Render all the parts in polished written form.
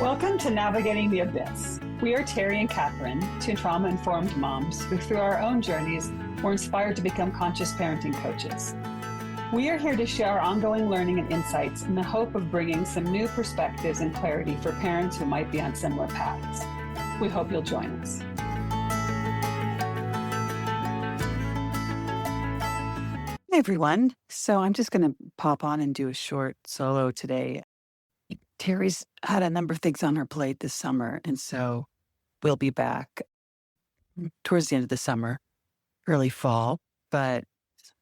Welcome to Navigating the Abyss. We are Terry and Catherine, two trauma-informed moms who, through our own journeys, were inspired to become conscious parenting coaches. We are here to share our ongoing learning and insights in the hope of bringing some new perspectives and clarity for parents who might be on similar paths. We hope you'll join us. Hey everyone. So I'm just going to pop on and do a short solo today. Terry's had a number of things on her plate this summer, and so we'll be back towards the end of the summer, early fall, but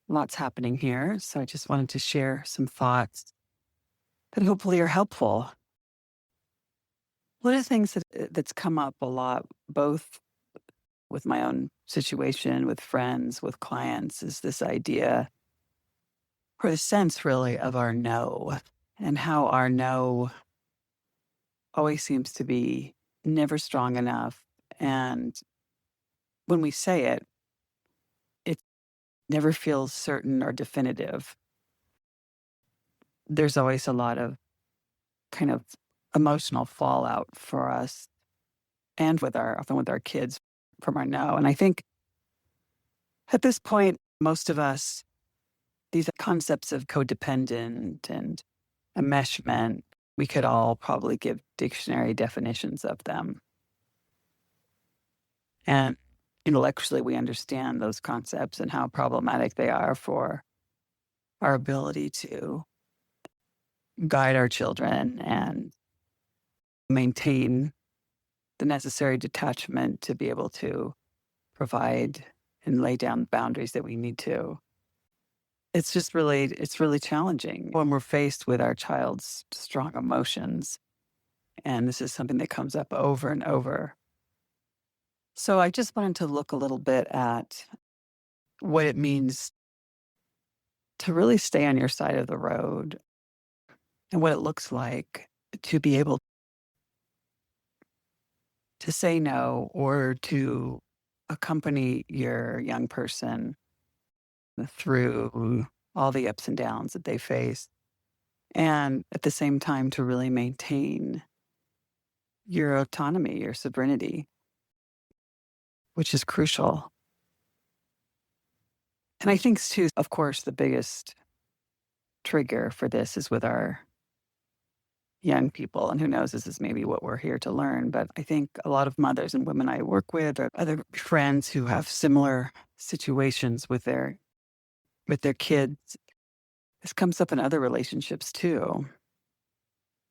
lots happening here. So I just wanted to share some thoughts that hopefully are helpful. One of the things that's come up a lot, both with my own situation, with friends, with clients, is this idea or the sense really of our no, and how our no always seems to be never strong enough. And when we say it, it never feels certain or definitive. There's always a lot of kind of emotional fallout for us and often with our kids from our no. And I think at this point, most of us, these concepts of codependent and enmeshment, we could all probably give dictionary definitions of them. And intellectually, we understand those concepts and how problematic they are for our ability to guide our children and maintain the necessary detachment to be able to provide and lay down boundaries that we need to. It's really challenging when we're faced with our child's strong emotions. And this is something that comes up over and over. So I just wanted to look a little bit at what it means to really stay on your side of the road and what it looks like to be able to say no or to accompany your young person through all the ups and downs that they face. And at the same time, to really maintain your autonomy, your sovereignty, which is crucial. And I think, too, of course, the biggest trigger for this is with our young people. And who knows, this is maybe what we're here to learn. But I think a lot of mothers and women I work with or other friends who have similar situations with their kids, this comes up in other relationships, too.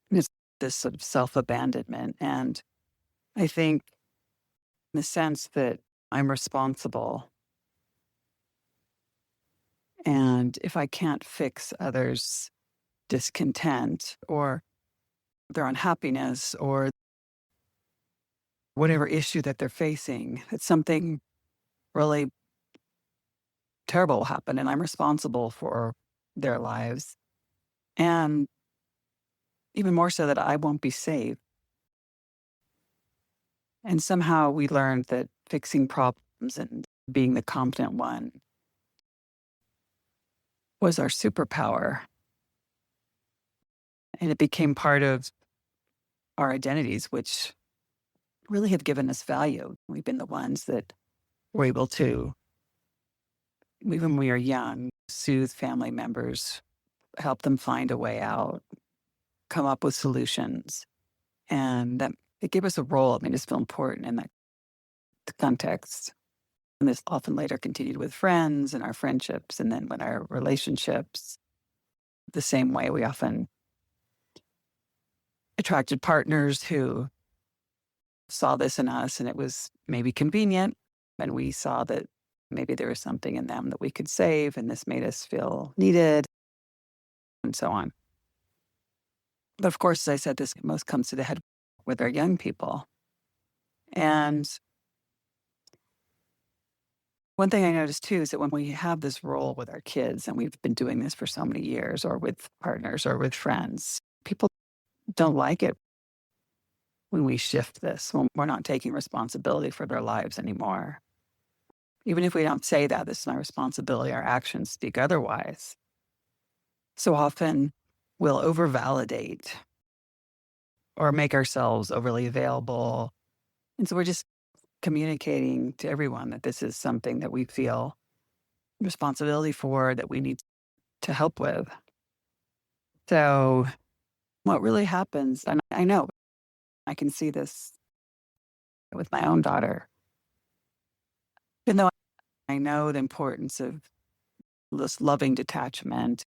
And it's this sort of self-abandonment. And I think in the sense that I'm responsible. And if I can't fix others' discontent or their unhappiness or whatever issue that they're facing, that something really terrible will happen and I'm responsible for their lives. And even more so that I won't be safe. And somehow we learned that fixing problems and being the competent one was our superpower. And it became part of our identities, which really have given us value. We've been the ones that were able to, even when we were young, soothe family members, help them find a way out, come up with solutions. And that it gave us a role. It made us feel important in that context. And this often later continued with friends and our friendships. And then when our relationships, the same way, we often attracted partners who saw this in us and it was maybe convenient. And we saw that maybe there was something in them that we could save and this made us feel needed and so on. But of course, as I said, this most comes to the head with our young people. And one thing I noticed too is that when we have this role with our kids, and we've been doing this for so many years, or with partners or with friends, people don't like it when we shift this, when we're not taking responsibility for their lives anymore. Even if we don't say that, this is my responsibility, our actions speak otherwise. So often we'll over-validate or make ourselves overly available. And so we're just communicating to everyone that this is something that we feel responsibility for, that we need to help with. So what really happens, and I know I can see this with my own daughter, even though I know the importance of this loving detachment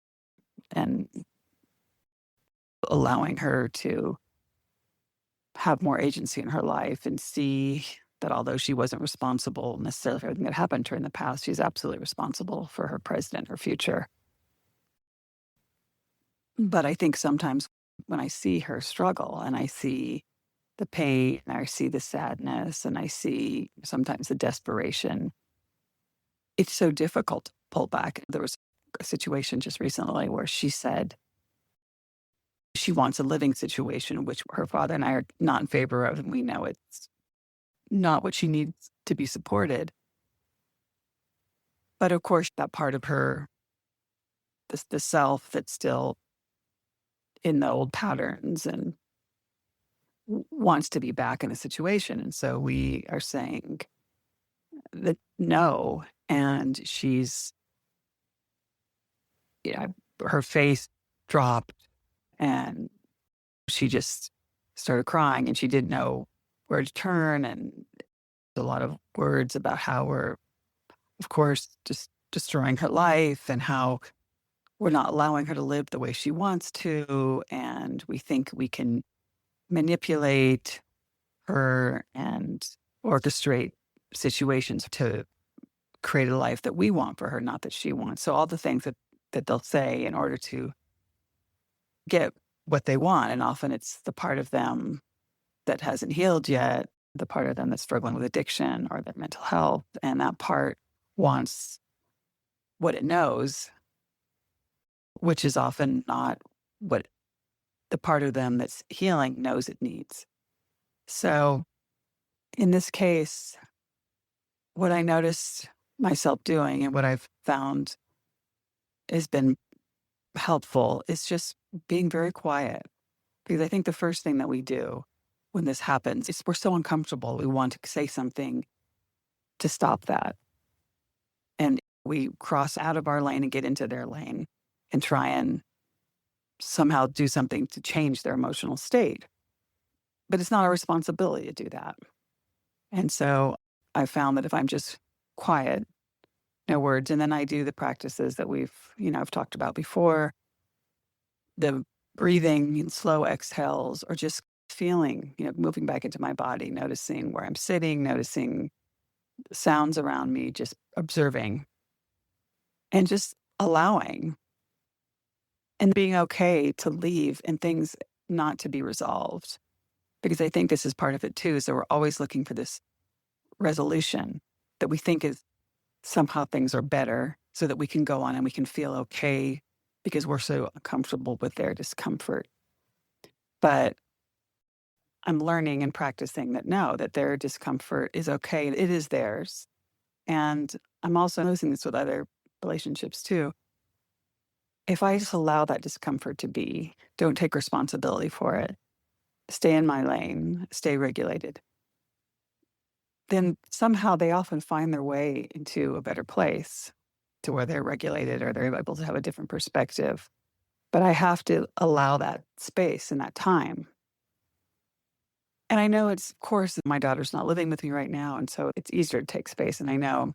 and allowing her to have more agency in her life and see that although she wasn't responsible necessarily for everything that happened to her in the past, she's absolutely responsible for her present, her future. But I think sometimes when I see her struggle and I see the pain, and I see the sadness, and I see sometimes the desperation, it's so difficult to pull back. There was a situation just recently where she said she wants a living situation, which her father and I are not in favor of, and we know it's not what she needs to be supported. But of course, that part of her, the self that's still in the old patterns and wants to be back in a situation. And so we are saying that no. And she's, yeah, her face dropped and she just started crying and she didn't know where to turn. And a lot of words about how we're, of course, just destroying her life and how we're not allowing her to live the way she wants to. And we think we can manipulate her and orchestrate situations to create a life that we want for her, not that she wants. So all the things that they'll say in order to get what they want. And often it's the part of them that hasn't healed yet, the part of them that's struggling with addiction or their mental health. And that part wants what it knows, which is often not what the part of them that's healing knows it needs. So in this case, what I noticed myself doing and what I've found has been helpful is just being very quiet. Because I think the first thing that we do when this happens is we're so uncomfortable. We want to say something to stop that. And we cross out of our lane and get into their lane and try and somehow do something to change their emotional state. But it's not our responsibility to do that. And so I found that if I'm just quiet, no words, and then I do the practices that I've talked about before, the breathing and slow exhales, or just feeling, moving back into my body, noticing where I'm sitting, noticing sounds around me, just observing and just allowing and being okay to leave and things not to be resolved. Because I think this is part of it too. So we're always looking for this resolution that we think is somehow things are better so that we can go on and we can feel okay because we're so comfortable with their discomfort. But I'm learning and practicing that no, that their discomfort is okay. It is theirs. And I'm also noticing this with other relationships too. If I just allow that discomfort to be, don't take responsibility for it, stay in my lane, stay regulated, then somehow they often find their way into a better place to where they're regulated or they're able to have a different perspective. But I have to allow that space and that time. And I know it's, of course, my daughter's not living with me right now. And so it's easier to take space. And I know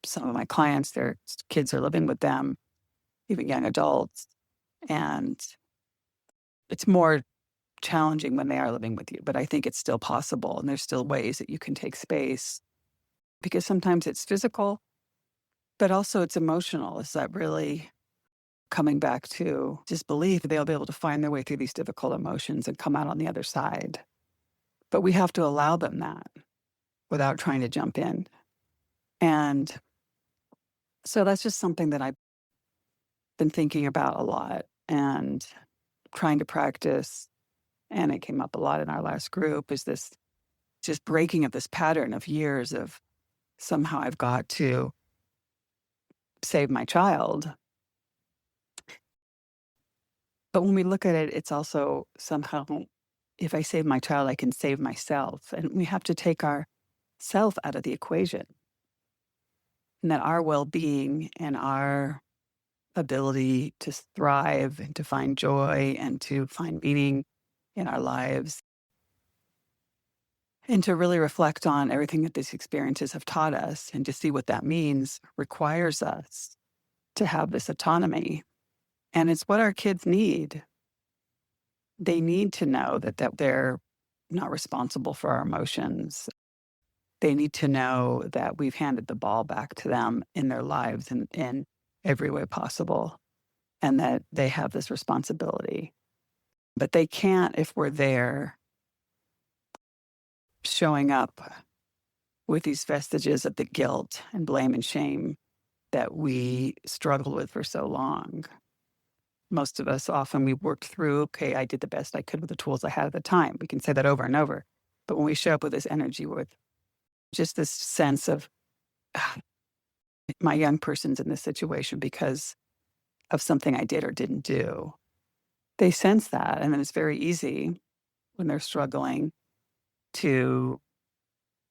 some of my clients, their kids are living with them, even young adults. And it's more challenging when they are living with you. But I think it's still possible. And there's still ways that you can take space because sometimes it's physical, but also it's emotional. Is that really coming back to just belief that they'll be able to find their way through these difficult emotions and come out on the other side. But we have to allow them that without trying to jump in. And so that's just something that I've been thinking about a lot and trying to practice. And it came up a lot in our last group is this just breaking of this pattern of years of somehow I've got to save my child. But when we look at it, it's also somehow, if I save my child, I can save myself. And we have to take our self out of the equation. And that our well-being and our ability to thrive and to find joy and to find meaning in our lives and to really reflect on everything that these experiences have taught us and to see what that means requires us to have this autonomy. And it's what our kids need. They need to know that they're not responsible for our emotions. They need to know that we've handed the ball back to them in their lives in every way possible, and that they have this responsibility. But they can't, if we're there, showing up with these vestiges of the guilt and blame and shame that we struggled with for so long. Most of us, often we worked through, okay, I did the best I could with the tools I had at the time. We can say that over and over. But when we show up with this energy, with just this sense of, "Ah, my young person's in this situation because of something I did or didn't do," they sense that. And then it's very easy when they're struggling to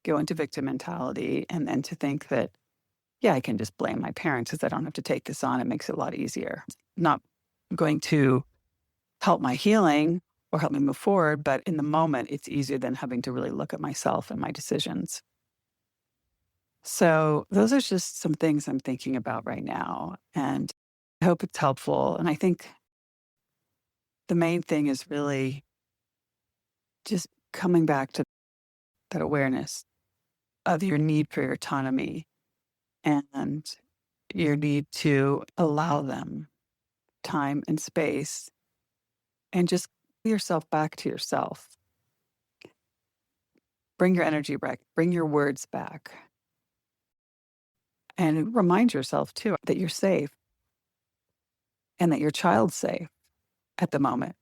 go into victim mentality and then to think that, yeah, I can just blame my parents because I don't have to take this on. It makes it a lot easier. It's not going to help my healing or help me move forward, but in the moment, it's easier than having to really look at myself and my decisions. So those are just some things I'm thinking about right now, and I hope it's helpful. And I think the main thing is really just coming back to that awareness of your need for your autonomy and your need to allow them time and space and just yourself back to yourself. Bring your energy back, bring your words back, and remind yourself too that you're safe and that your child's safe at the moment.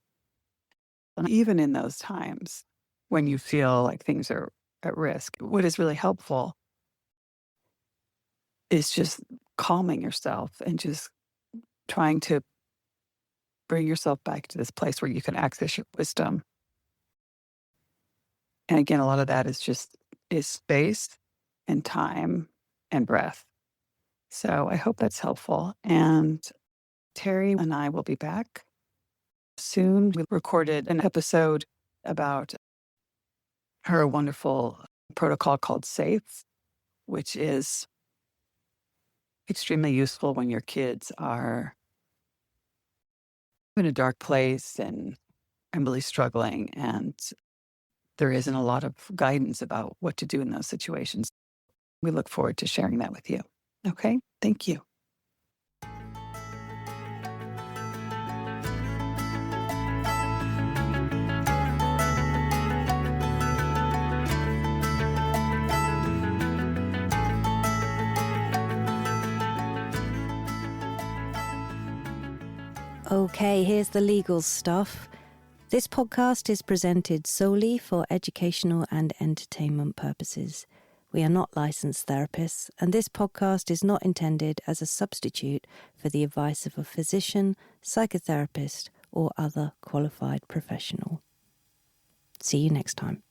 And even in those times when you feel like things are at risk, what is really helpful is just calming yourself and just trying to bring yourself back to this place where you can access your wisdom. And again, a lot of that is space and time and breath. So I hope that's helpful. And Terry and I will be back soon. We recorded an episode about her wonderful protocol called SAFE, which is extremely useful when your kids are in a dark place and really struggling, and there isn't a lot of guidance about what to do in those situations. We look forward to sharing that with you. Okay, thank you. Okay, here's the legal stuff. This podcast is presented solely for educational and entertainment purposes. We are not licensed therapists, and this podcast is not intended as a substitute for the advice of a physician, psychotherapist, or other qualified professional. See you next time.